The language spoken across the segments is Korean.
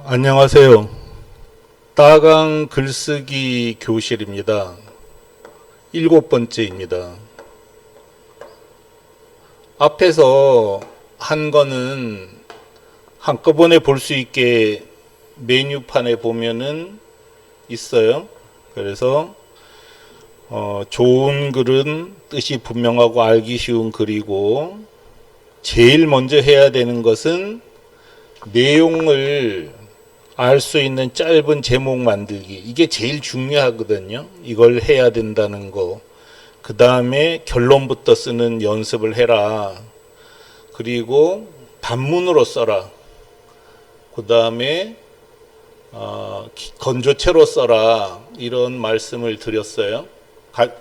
안녕하세요. 따강 글쓰기 교실입니다. 7번째입니다. 앞에서 한 거는 한꺼번에 볼 수 있게 메뉴판에 보면은 있어요. 그래서 좋은 글은 뜻이 분명하고 알기 쉬운 글이고, 제일 먼저 해야 되는 것은 내용을 알 수 있는 짧은 제목 만들기. 이게 제일 중요하거든요. 이걸 해야 된다는 거. 그 다음에 결론부터 쓰는 연습을 해라. 그리고 단문으로 써라. 그 다음에 건조체로 써라. 이런 말씀을 드렸어요.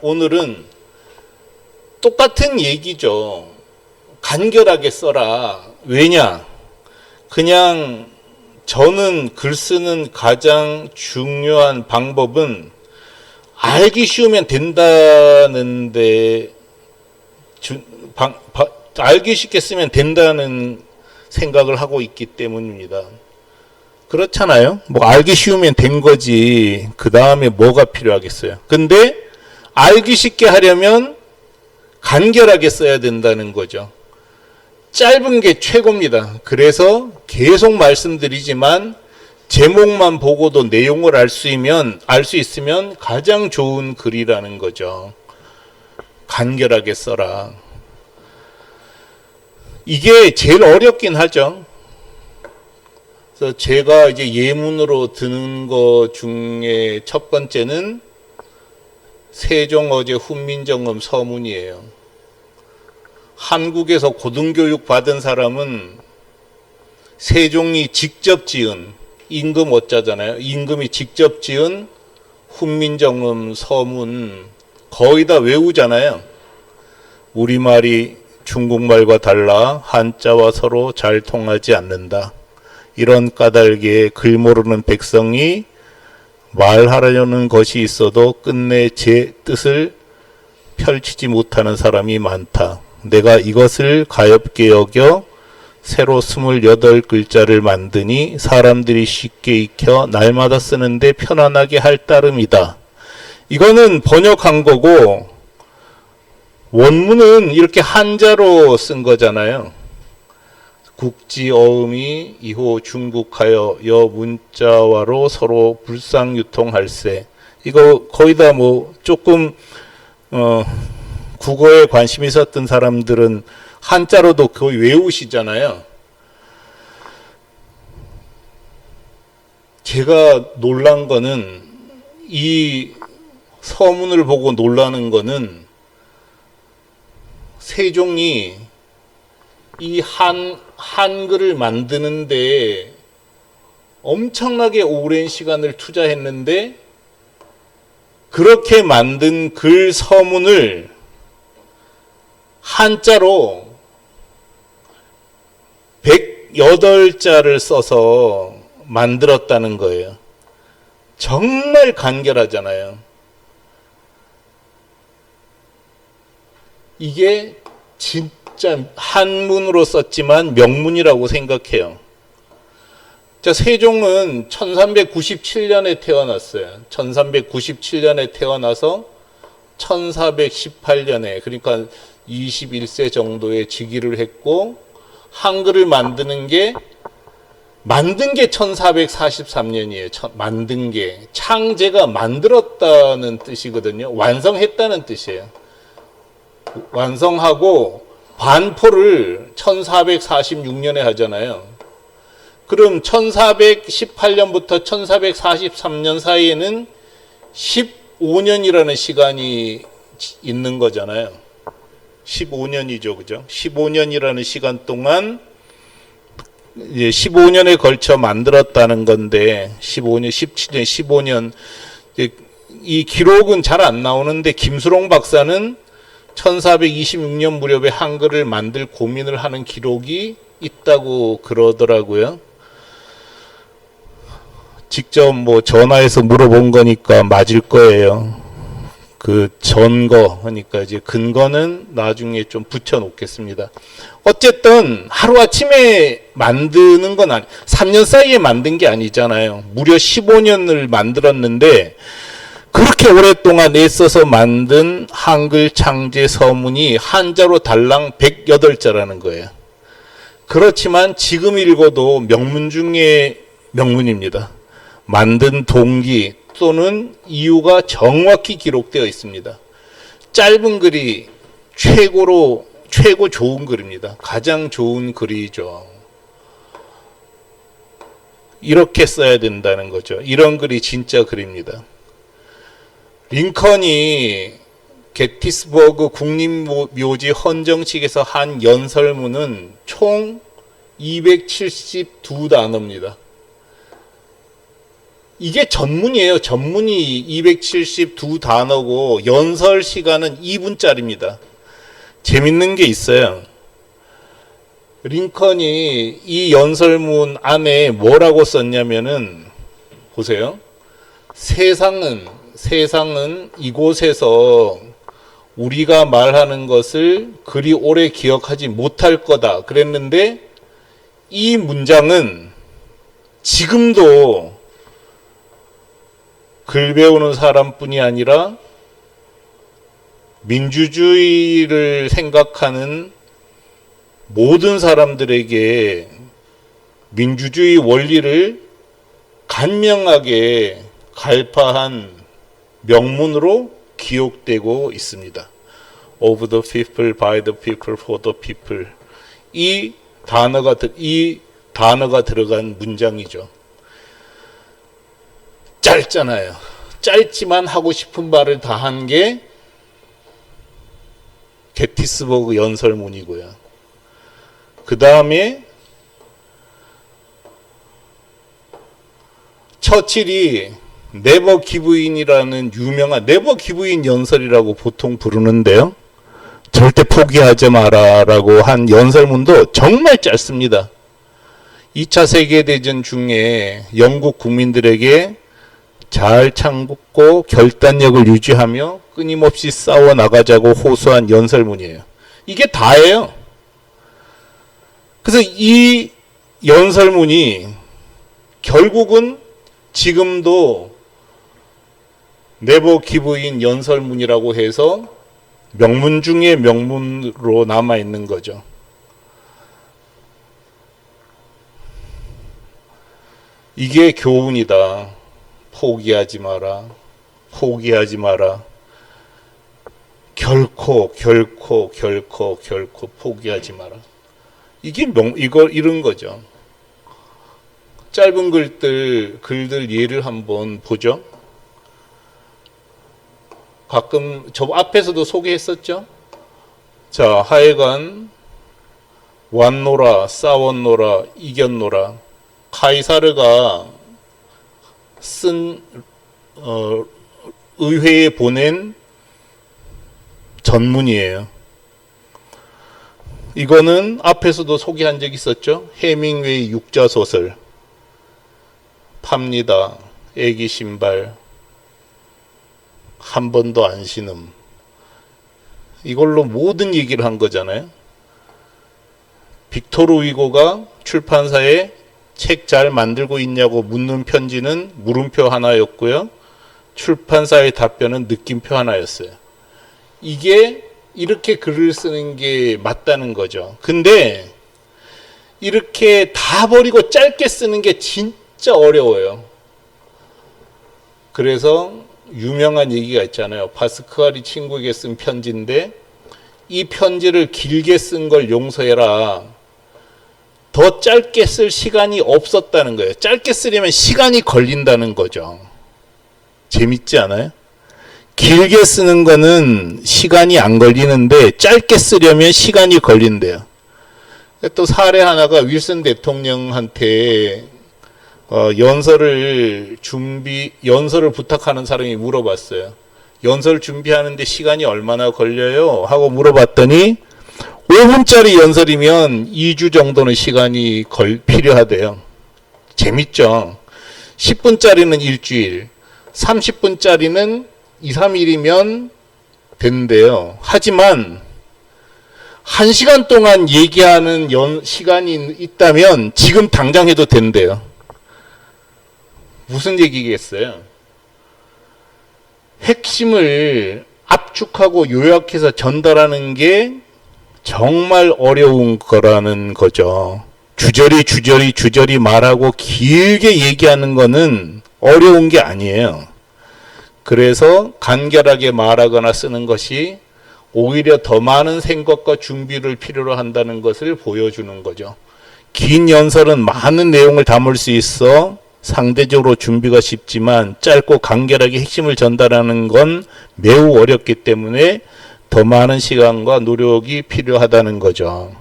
오늘은 똑같은 얘기죠. 간결하게 써라. 왜냐? 그냥 저는 글 쓰는 가장 중요한 방법은 알기 쉬우면 된다는데, 알기 쉽게 쓰면 된다는 생각을 하고 있기 때문입니다. 그렇잖아요. 뭐 알기 쉬우면 된 거지. 그 다음에 뭐가 필요하겠어요. 근데 알기 쉽게 하려면 간결하게 써야 된다는 거죠. 짧은 게 최고입니다. 그래서 계속 말씀드리지만 제목만 보고도 내용을 알 수 있으면 가장 좋은 글이라는 거죠. 간결하게 써라. 이게 제일 어렵긴 하죠. 그래서 제가 이제 예문으로 드는 것 중에 첫 번째는 세종어제 훈민정음 서문이에요. 한국에서 고등교육 받은 사람은 세종이 직접 지은, 임금 어자잖아요. 임금이 직접 지은 훈민정음 서문 거의 다 외우잖아요. 우리말이 중국말과 달라 한자와 서로 잘 통하지 않는다. 이런 까닭에 글 모르는 백성이 말하려는 것이 있어도 끝내 제 뜻을 펼치지 못하는 사람이 많다. 내가 이것을 가엾게 여겨 새로 28글자를 만드니 사람들이 쉽게 익혀 날마다 쓰는데 편안하게 할 따름이다. 이거는 번역한 거고, 원문은 이렇게 한자로 쓴 거잖아요. 국지 어음이 이호 중국하여 여 문자와로 서로 불상유통할세. 이거 거의 다 뭐 조금 국어에 관심 있었던 사람들은 한자로도 거의 외우시잖아요. 제가 놀란 거는, 이 서문을 보고 놀라는 거는 세종이 이 한글을 만드는데 엄청나게 오랜 시간을 투자했는데, 그렇게 만든 글 서문을 한자로 108자를 써서 만들었다는 거예요. 정말 간결하잖아요. 이게 진짜 한문으로 썼지만 명문이라고 생각해요. 자, 세종은 1397년에 태어났어요. 1397년에 태어나서 1418년에, 그러니까 21세 정도에 즉위를 했고, 한글을 만든 게 1443년이에요. 만든 게. 창제가 만들었다는 뜻이거든요. 완성했다는 뜻이에요. 완성하고 반포를 1446년에 하잖아요. 그럼 1418년부터 1443년 사이에는 15년이라는 시간이 있는 거잖아요. 15년이죠. 그죠? 15년이라는 시간 동안 이제 15년에 걸쳐 만들었다는 건데, 15년, 17년, 15년. 이 기록은 잘 안 나오는데, 김수롱 박사는 1426년 무렵에 한글을 만들 고민을 하는 기록이 있다고 그러더라고요. 직접 뭐 전화해서 물어본 거니까 맞을 거예요. 그 전거 하니까 이제 근거는 나중에 좀 붙여 놓겠습니다. 어쨌든 하루아침에 만드는 건 3년 사이에 만든 게 아니잖아요. 무려 15년을 만들었는데 그렇게 오랫동안 애써서 만든 한글 창제 서문이 한자로 달랑 108자라는 거예요. 그렇지만 지금 읽어도 명문 중에 명문입니다. 만든 동기 또는 이유가 정확히 기록되어 있습니다. 짧은 글이 최고 좋은 글입니다. 가장 좋은 글이죠. 이렇게 써야 된다는 거죠. 이런 글이 진짜 글입니다. 링컨이 게티스버그 국립묘지 헌정식에서 한 연설문은 총 272단어입니다. 이게 전문이에요. 전문이 272단어고 연설 시간은 2분짜리입니다. 재밌는 게 있어요. 링컨이 이 연설문 안에 뭐라고 썼냐면은 보세요. 세상은 이곳에서 우리가 말하는 것을 그리 오래 기억하지 못할 거다 그랬는데 이 문장은 지금도 글 배우는 사람뿐이 아니라 민주주의를 생각하는 모든 사람들에게 민주주의 원리를 간명하게 갈파한 명문으로 기억되고 있습니다. Of the people, by the people, for the people. 이 단어가 들어간 문장이죠. 짧잖아요. 짧지만 하고 싶은 말을 다 한 게 게티스버그 연설문이고요. 그 다음에 처칠이 네버 기브인이라는 유명한 네버 기브인 연설이라고 보통 부르는데요. 절대 포기하지 마라라고 한 연설문도 정말 짧습니다. 2차 세계대전 중에 영국 국민들에게 잘 참고 결단력을 유지하며 끊임없이 싸워 나가자고 호소한 연설문이에요. 이게 다예요. 그래서 이 연설문이 결국은 지금도 네버 기브인 연설문이라고 해서 명문 중에 명문으로 남아 있는 거죠. 이게 교훈이다. 포기하지 마라. 포기하지 마라. 결코 포기하지 마라. 이게 이런 거죠. 짧은 글들 예를 한번 보죠. 가끔 저 앞에서도 소개했었죠. 자, 하여간 왔노라, 싸웠노라, 이겼노라. 카이사르가 쓴 의회에 보낸 전문이에요. 이거는 앞에서도 소개한 적 있었죠. 해밍웨이 육자소설 팝니다. 애기 신발 한 번도 안 신음. 이걸로 모든 얘기를 한 거잖아요. 빅토르 위고가 출판사에 책 잘 만들고 있냐고 묻는 편지는 물음표 하나였고요. 출판사의 답변은 느낌표 하나였어요. 이게 이렇게 글을 쓰는 게 맞다는 거죠. 근데 이렇게 다 버리고 짧게 쓰는 게 진짜 어려워요. 그래서 유명한 얘기가 있잖아요. 파스칼이 친구에게 쓴 편지인데 이 편지를 길게 쓴 걸 용서해라. 더 짧게 쓸 시간이 없었다는 거예요. 짧게 쓰려면 시간이 걸린다는 거죠. 재밌지 않아요? 길게 쓰는 거는 시간이 안 걸리는데 짧게 쓰려면 시간이 걸린대요. 또 사례 하나가 윌슨 대통령한테 연설을 부탁하는 사람이 물어봤어요. 연설 준비하는데 시간이 얼마나 걸려요? 하고 물어봤더니 5분짜리 연설이면 2주 정도는 시간이 필요하대요. 재밌죠? 10분짜리는 일주일, 30분짜리는 2, 3일이면 된대요. 하지만 1시간 동안 얘기하는 시간이 있다면 지금 당장 해도 된대요. 무슨 얘기겠어요? 핵심을 압축하고 요약해서 전달하는 게 정말 어려운 거라는 거죠. 주저리 말하고 길게 얘기하는 거는 어려운 게 아니에요. 그래서 간결하게 말하거나 쓰는 것이 오히려 더 많은 생각과 준비를 필요로 한다는 것을 보여주는 거죠. 긴 연설은 많은 내용을 담을 수 있어 상대적으로 준비가 쉽지만 짧고 간결하게 핵심을 전달하는 건 매우 어렵기 때문에 더 많은 시간과 노력이 필요하다는 거죠.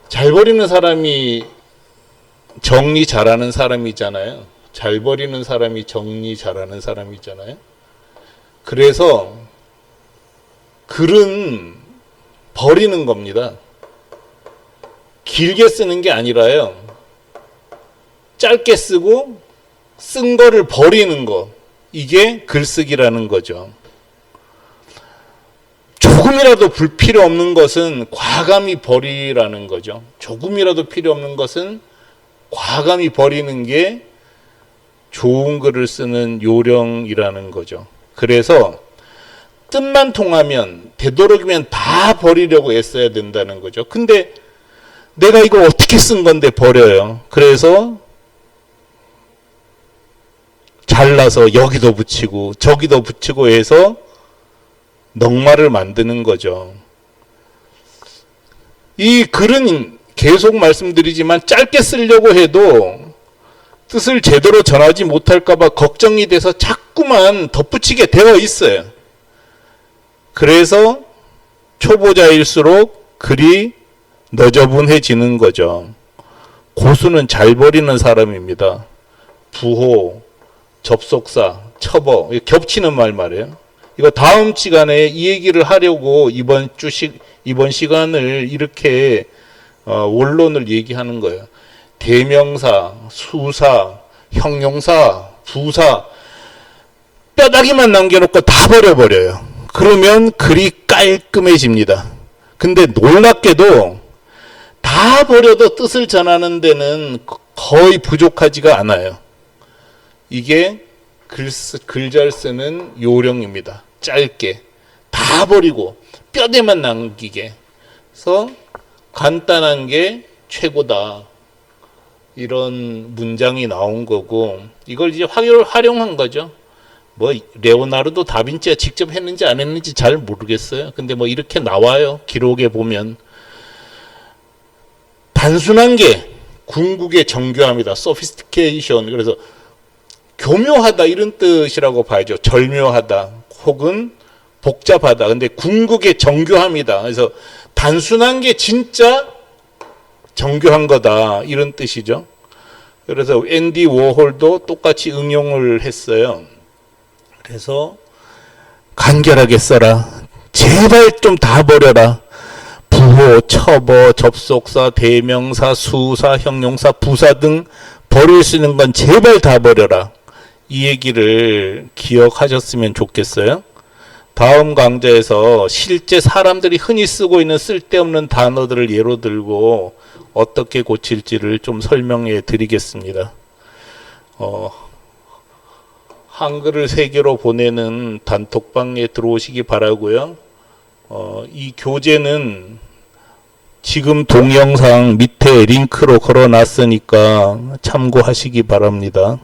잘 버리는 사람이 정리 잘하는 사람이잖아요. 잘 버리는 사람이 정리 잘하는 사람이잖아요. 그래서 글은 버리는 겁니다. 길게 쓰는 게 아니라요. 짧게 쓰고 쓴 거를 버리는 거. 이게 글쓰기라는 거죠. 조금이라도 필요 없는 것은 과감히 버리라는 거죠. 조금이라도 필요 없는 것은 과감히 버리는 게 좋은 글을 쓰는 요령이라는 거죠. 그래서 뜻만 통하면 되도록이면 다 버리려고 애써야 된다는 거죠. 근데 내가 이걸 어떻게 쓴 건데 버려요. 그래서 잘라서 여기도 붙이고 저기도 붙이고 해서 넉마를 만드는 거죠. 이 글은 계속 말씀드리지만 짧게 쓰려고 해도 뜻을 제대로 전하지 못할까 봐 걱정이 돼서 자꾸만 덧붙이게 되어 있어요. 그래서 초보자일수록 글이 너저분해지는 거죠. 고수는 잘 버리는 사람입니다. 부호, 접속사, 첩어, 겹치는 말 말이에요. 이거 다음 시간에 이 얘기를 하려고 이번 시간을 이렇게 원론을 얘기하는 거예요. 대명사, 수사, 형용사, 부사 뼈다귀만 남겨놓고 다 버려버려요. 그러면 글이 깔끔해집니다. 근데 놀랍게도 다 버려도 뜻을 전하는 데는 거의 부족하지가 않아요. 이게 글 잘 쓰는 요령입니다. 짧게 다 버리고 뼈대만 남기게. 그래서 간단한 게 최고다. 이런 문장이 나온 거고 이걸 이제 활용한 거죠. 뭐 레오나르도 다빈치가 직접 했는지 안 했는지 잘 모르겠어요. 근데 뭐 이렇게 나와요. 기록에 보면 단순한 게 궁극의 정교함이다. sophistication. 그래서 교묘하다 이런 뜻이라고 봐야죠. 절묘하다 혹은 복잡하다. 근데 궁극의 정교함이다. 그래서 단순한 게 진짜 정교한 거다 이런 뜻이죠. 그래서 앤디 워홀도 똑같이 응용을 했어요. 그래서 간결하게 써라. 제발 좀 다 버려라. 부호, 첩어, 접속사, 대명사, 수사, 형용사, 부사 등 버릴 수 있는 건 제발 다 버려라. 이 얘기를 기억하셨으면 좋겠어요. 다음 강좌에서 실제 사람들이 흔히 쓰고 있는 쓸데없는 단어들을 예로 들고 어떻게 고칠지를 좀 설명해 드리겠습니다. 한글을 세계로 보내는 단톡방에 들어오시기 바라고요. 이 교재는 지금 동영상 밑에 링크로 걸어 놨으니까 참고하시기 바랍니다.